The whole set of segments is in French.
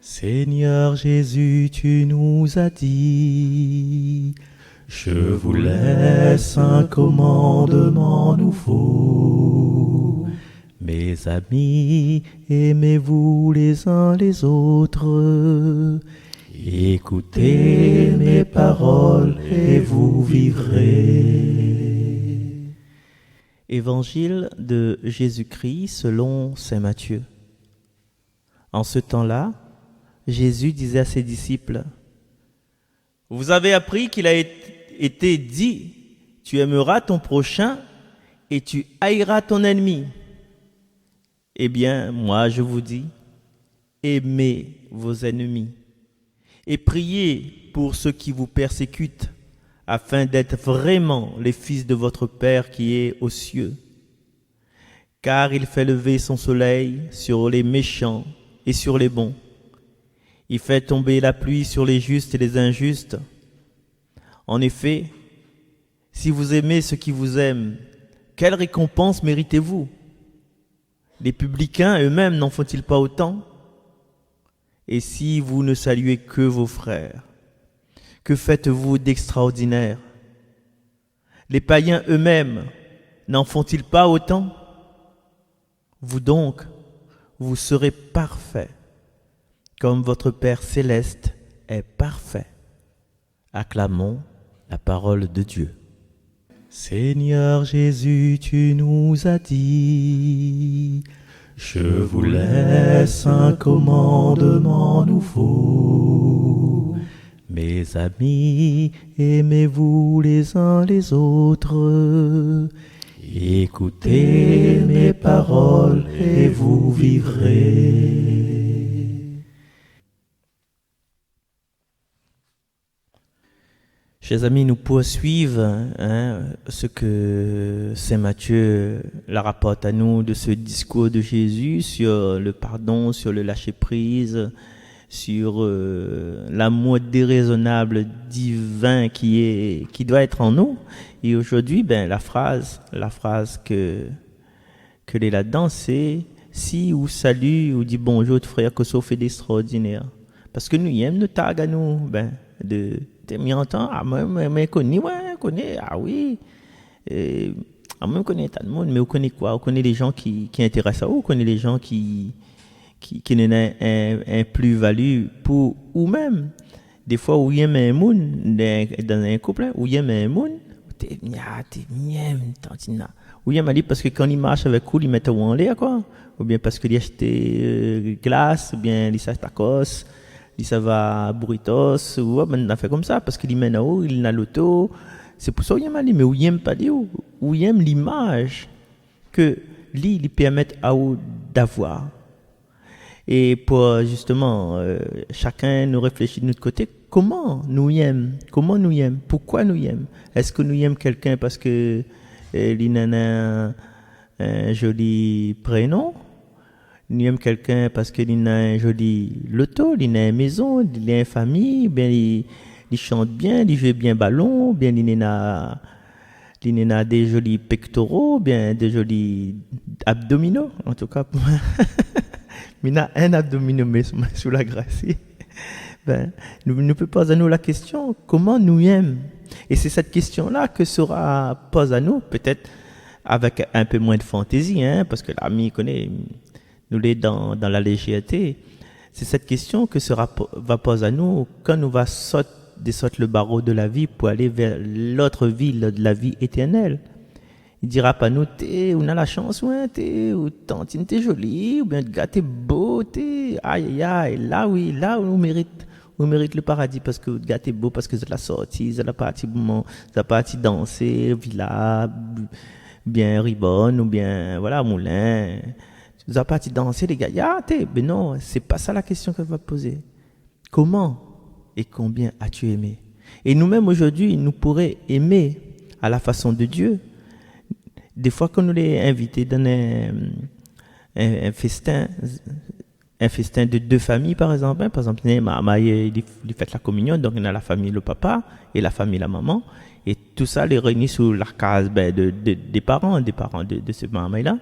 Seigneur Jésus, tu nous as dit, je vous laisse un commandement nouveau. Mes amis, aimez-vous les uns les autres. Écoutez mes paroles et vous vivrez. Évangile de Jésus-Christ selon saint Matthieu. En ce temps-là, Jésus disait à ses disciples, « Vous avez appris qu'il a été dit, tu aimeras ton prochain et tu haïras ton ennemi. Eh bien, moi je vous dis, aimez vos ennemis et priez pour ceux qui vous persécutent, afin d'être vraiment les fils de votre Père qui est aux cieux. Car il fait lever son soleil sur les méchants et sur les bons. Il fait tomber la pluie sur les justes et les injustes. En effet, si vous aimez ceux qui vous aiment, quelle récompense méritez-vous? Les publicains eux-mêmes n'en font-ils pas autant? Et si vous ne saluez que vos frères, que faites-vous d'extraordinaire? Les païens eux-mêmes n'en font-ils pas autant? Vous donc, vous serez parfaits, comme votre Père céleste est parfait. Acclamons la parole de Dieu. Seigneur Jésus, tu nous as dit, je vous laisse un commandement nouveau. Mes amis, aimez-vous les uns les autres. Écoutez mes paroles et vous vivrez. Chers amis, nous poursuivons ce que saint Matthieu la rapporte à nous de ce discours de Jésus sur le pardon, sur le lâcher-prise, sur l'amour déraisonnable divin qui doit être en nous. Et aujourd'hui, la phrase que est là-dedans, c'est si ou salut ou dit bonjour frère que ça fait d'extraordinaire. Parce que nous aimons nous tag à nous, de mis en temps, mais connaît, ah oui, moi connaît tout le monde, mais on connaît quoi? On connaît les gens qui intéressent à vous, on connaît les gens qui n'ont un plus-value pour eux-mêmes. Des fois, où il y a un monde dans un couple, où il y a un monde, t'es mien, tantina. Où il y a mal parce que quand il marche avec vous, il met en l'air, quoi. Ou bien parce qu'il achète glace, ou bien il s'achète tacos. Il ça va burritos ou on a fait comme ça parce qu'il mène à haut, il a l'auto. C'est pour ça qu'il aime aller, mais où il aime pas dire où il aime l'image que lui il permet à haut d'avoir. Et pour justement chacun nous réfléchit de notre côté, comment nous aime, pourquoi nous aime. Est-ce que nous aime quelqu'un parce que il a un joli prénom? Nous aimons quelqu'un parce qu'il a un joli loto, il a une maison, il a une famille, bien il chante bien, il joue bien ballon, bien il a des jolis pectoraux, bien des jolis abdominaux, en tout cas. Il a un abdominaux mais sous la grâce. Nous ne pouvons pas à nous la question, comment nous aimons? Et c'est cette question-là que sera posée à nous, peut-être avec un peu moins de fantaisie, parce que l'ami connaît... nous l'est dans la légèreté. C'est cette question que va poser à nous quand nous va sauter le barreau de la vie pour aller vers l'autre vie, la vie éternelle. Il dira pas nous, on a la chance, ou tantine, t'es jolie, ou bien gars, t'es beau, aïe, là où on mérite le paradis parce que gars, t'es beau, parce que c'est la sortie, c'est la partie danser, villa, bien ribonne, ou bien, voilà, moulin. Vous avez parti danser, les gars. Mais non, c'est pas ça la question qu'elle va poser. Comment et combien as-tu aimé? Et nous-mêmes aujourd'hui, nous pourrions aimer à la façon de Dieu. Des fois, quand nous les invités dans un festin de deux familles, par exemple, maman, il fait la communion, donc il a la famille, le papa, et la famille, la maman, et tout ça les réunit sous la case des parents de ce maman-là.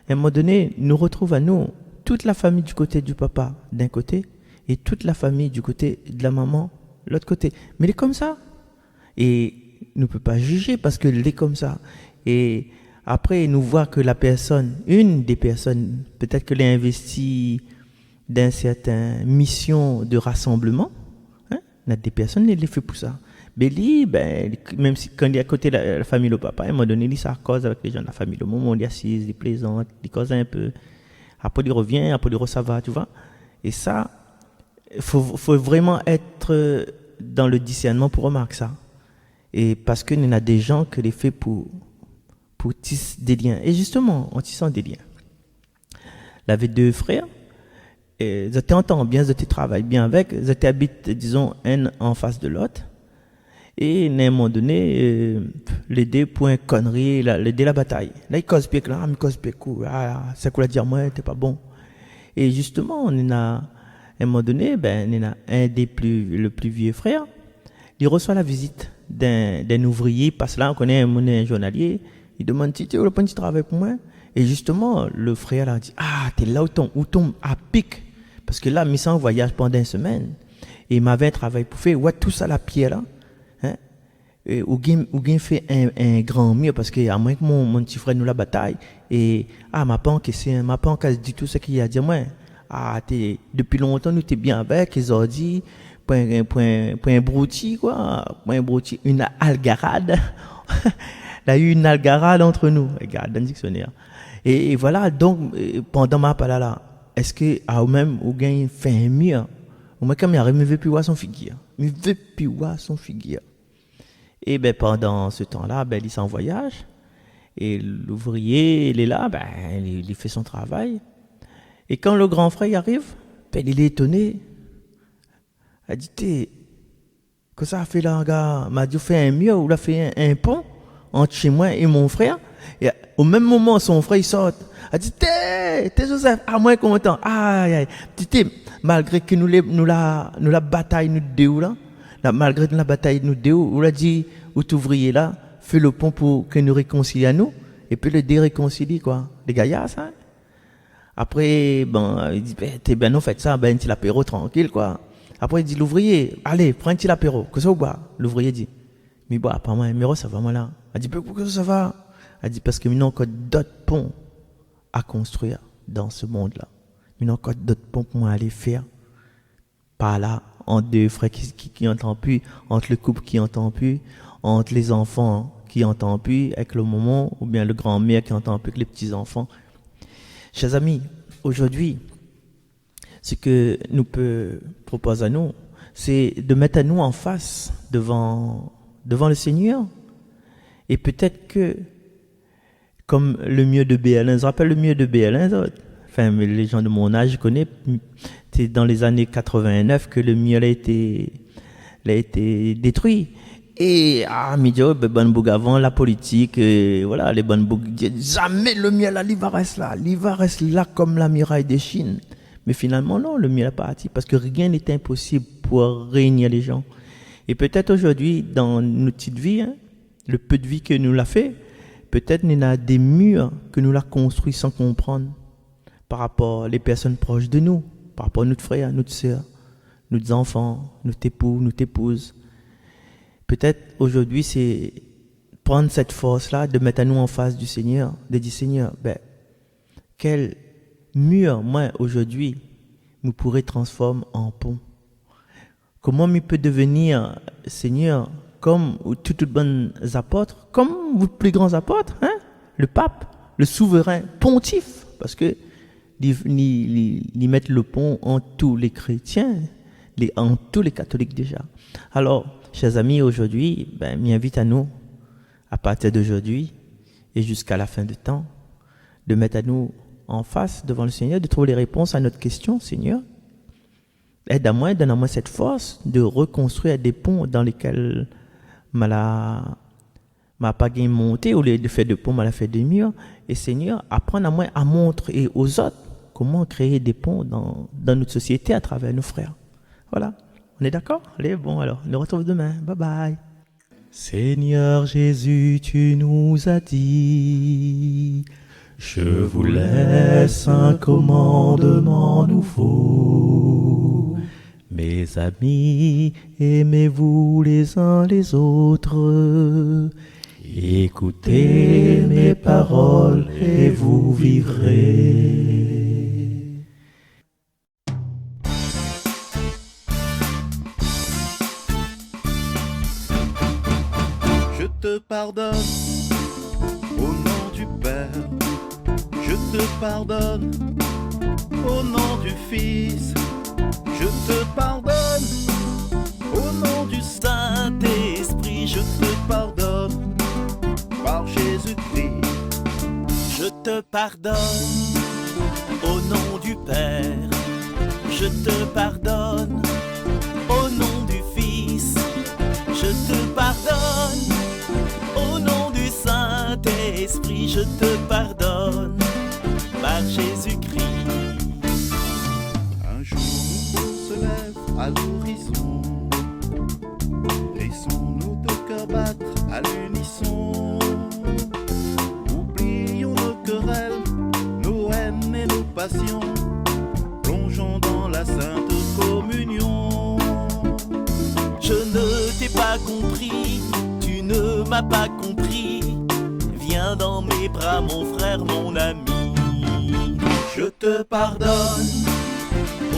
À un moment donné, nous retrouvons à nous toute la famille du côté du papa d'un côté et toute la famille du côté de la maman, l'autre côté. Mais il est comme ça. Et nous ne peut pas juger parce qu'il est comme ça. Et après, nous voit que la personne, une des personnes, peut-être qu'elle a investi dans certaines missions de rassemblement, hein, il y a des personnes qui les fait pour ça. Mais lui, ben, même si quand il est à côté de la famille, le papa, à un moment donné, il ça cause avec les gens de la famille. Le moment où il est assis, il plaisante, il cause un peu. Après, il revient, après, il revient, ça va, tu vois. Et ça, il faut vraiment être dans le discernement pour remarquer ça. Et parce qu'il y en a des gens que les fait pour tisser des liens. Et justement, en tissant des liens. Il avait deux frères. Et ils entendent bien, ils travaillent bien avec. Ils habitent, disons, un en face de l'autre. Et à un moment donné, l'aider pour une connerie, l'aider la bataille. Là, il cause pique, là, il cause pique, c'est quoi la dire, moi, t'es pas bon. Et justement, on a, à un moment donné, ben, on a le plus vieux frère, il reçoit la visite d'un ouvrier, parce que là, on connaît un journalier, il demande si tu veux le petit travail pour moi. Et justement, le frère là dit, t'es là où tombe à pic. Parce que là, il s'est en voyage pendant une semaine. Et il m'avait un travail pour faire, ouais, tout ça, la pierre là. Ou gain fait un grand mur parce que à moins que mon petit frère nous la bataille et m'a pas dit tout ce qu'il a dit moi depuis longtemps nous t'es bien avec ils ont dit point brouti quoi point brouti une algarade il y a eu une algarade entre nous regarde dans le dictionnaire et voilà donc pendant ma parole là est-ce que à même ou gain fait un mur ou moi comme il arrive me veut plus voir son figure et ben pendant ce temps-là, ben il s'en voyage et l'ouvrier il est là, ben il fait son travail. Et quand le grand frère y arrive, ben il est étonné. Il dit que ça a fait là, gars, m'a dit fait un mur ou l'a fait un pont entre chez moi et mon frère. Et au même moment son frère il sort. Il dit t'es Joseph, moi content. Aïe, malgré que nous la bataille nous deux là. Malgré la bataille nous deux, on a dit, ou t'ouvrier là, fais le pont pour que nous réconcilions à nous, et puis le déréconcilie, quoi. Les gars, ça. Après, il dit, ben, non, faites ça, ben, un petit apéro tranquille, quoi. Après, il dit, l'ouvrier, allez, prends un petit apéro. Que ça ou bois? L'ouvrier dit, mais bois, pas moi, mais ça va, moi là. Elle dit, pourquoi ça va? Elle dit, parce que nous avons encore d'autres ponts à construire dans ce monde-là. Nous avons encore d'autres ponts pour aller faire par là. Entre deux frères qui n'entendent plus, entre le couple qui n'entend plus, entre les enfants qui n'entendent plus, avec le moment, ou bien le grand-mère qui n'entend plus avec les petits-enfants. Chers amis, aujourd'hui, ce que nous peut proposer à nous, c'est de mettre à nous en face devant le Seigneur. Et peut-être que, comme le mieux de Béalin, je rappelle le mieux de Béalin, enfin, les gens de mon âge, je connais, c'est dans les années 89 que le miel a été détruit. Et, bonne bougue avant, la politique, voilà, les bonnes bougues, jamais le miel là, il va rester là comme la muraille de Chine. Mais finalement, non, le miel est parti parce que rien n'est impossible pour réunir les gens. Et peut-être aujourd'hui, dans notre petite vie, le peu de vie que nous l'a fait, peut-être il y a des murs que nous l'a construit sans comprendre par rapport aux personnes proches de nous. Par rapport à notre frère, notre soeur, nos enfants, notre époux, notre épouse. Peut-être aujourd'hui, c'est prendre cette force-là, de mettre à nous en face du Seigneur, de dire Seigneur, quel mur, moi, aujourd'hui, me pourrait transformer en pont? Comment me peut devenir, Seigneur, comme toutes bonnes apôtres, comme vos plus grands apôtres, le pape, le souverain pontife, parce que ils mettent le pont en tous les chrétiens, en tous les catholiques déjà. Alors, chers amis, aujourd'hui, m'invite à nous, à partir d'aujourd'hui et jusqu'à la fin du temps, de mettre à nous en face devant le Seigneur, de trouver les réponses à notre question, Seigneur. Aide-moi, donne-moi cette force de reconstruire des ponts dans lesquels m'a pas gagné monter, au lieu de faire des ponts, m'a fait des murs. Et Seigneur, apprends à moi à montrer aux autres comment créer des ponts dans notre société à travers nos frères. Voilà. On est d'accord? Allez, bon, alors, on nous retrouve demain. Bye bye. Seigneur Jésus, tu nous as dit, je vous laisse un commandement nouveau. Mes amis, aimez-vous les uns les autres. Écoutez mes paroles et vous vivrez. Je te pardonne au nom du Père. Je te pardonne au nom du Fils. Je te pardonne au nom du Saint-Esprit. Je te pardonne par Jésus-Christ. Je te pardonne au nom du Père. Je te pardonne au nom du Fils. Je te pardonne au nom du Saint-Esprit. Je te pardonne par Jésus-Christ. Un jour se lève à l'horizon. Laissons-nous deux cœurs battre à l'unisson. Oublions nos querelles, nos haines et nos passions. Plongeons dans la sainte communion. Je ne t'ai pas compris, tu ne m'as pas compris. Viens dans mes bras, mon frère, mon ami. Je te pardonne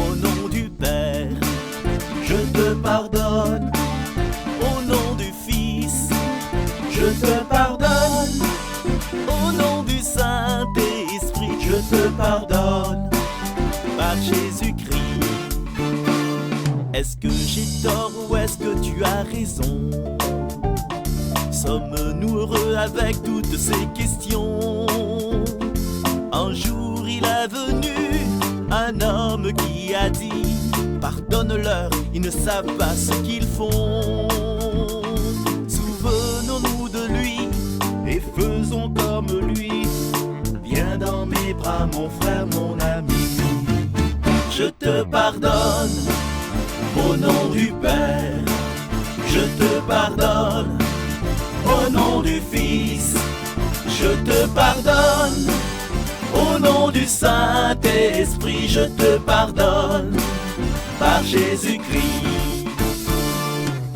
Au nom du Père, je te pardonne, au nom du Fils, je te pardonne, au nom du Saint-Esprit, je te pardonne. par Jésus-Christ. Est-ce que j'ai tort ou est-ce que tu as raison? Sommes-nous heureux avec toutes ces questions? Un jour il est venu un homme qui a dit: pardonne-leur, ils ne savent pas ce qu'ils font. Souvenons-nous de lui Et faisons comme lui. Viens dans mes bras, mon frère, mon ami. Je te pardonne au nom du Père. Je te pardonne au nom du Fils. Je te pardonne au nom du Saint-Esprit. Je te pardonne par Jésus-Christ.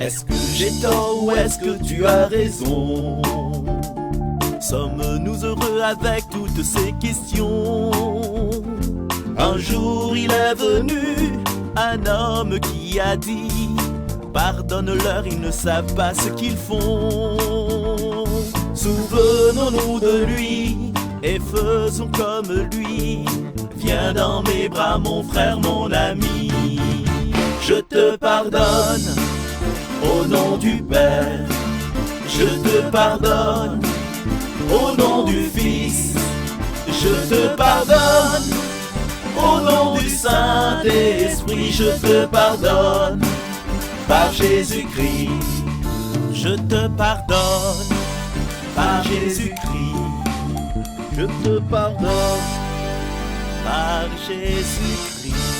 Est-ce que j'ai tort ou est-ce que tu as raison? Sommes-nous heureux avec toutes ces questions? Un jour il est venu un homme qui a dit: pardonne-leur, ils ne savent pas ce qu'ils font. Souvenons-nous de lui et faisons comme lui. Viens dans mes bras, mon frère, mon ami. Je te pardonne au nom du Père. Je te pardonne au nom du Fils. Je te pardonne au nom du Saint-Esprit. Je te pardonne par Jésus-Christ. Je te pardonne par Jésus-Christ. Je te pardonne. Par Jésus-Christ.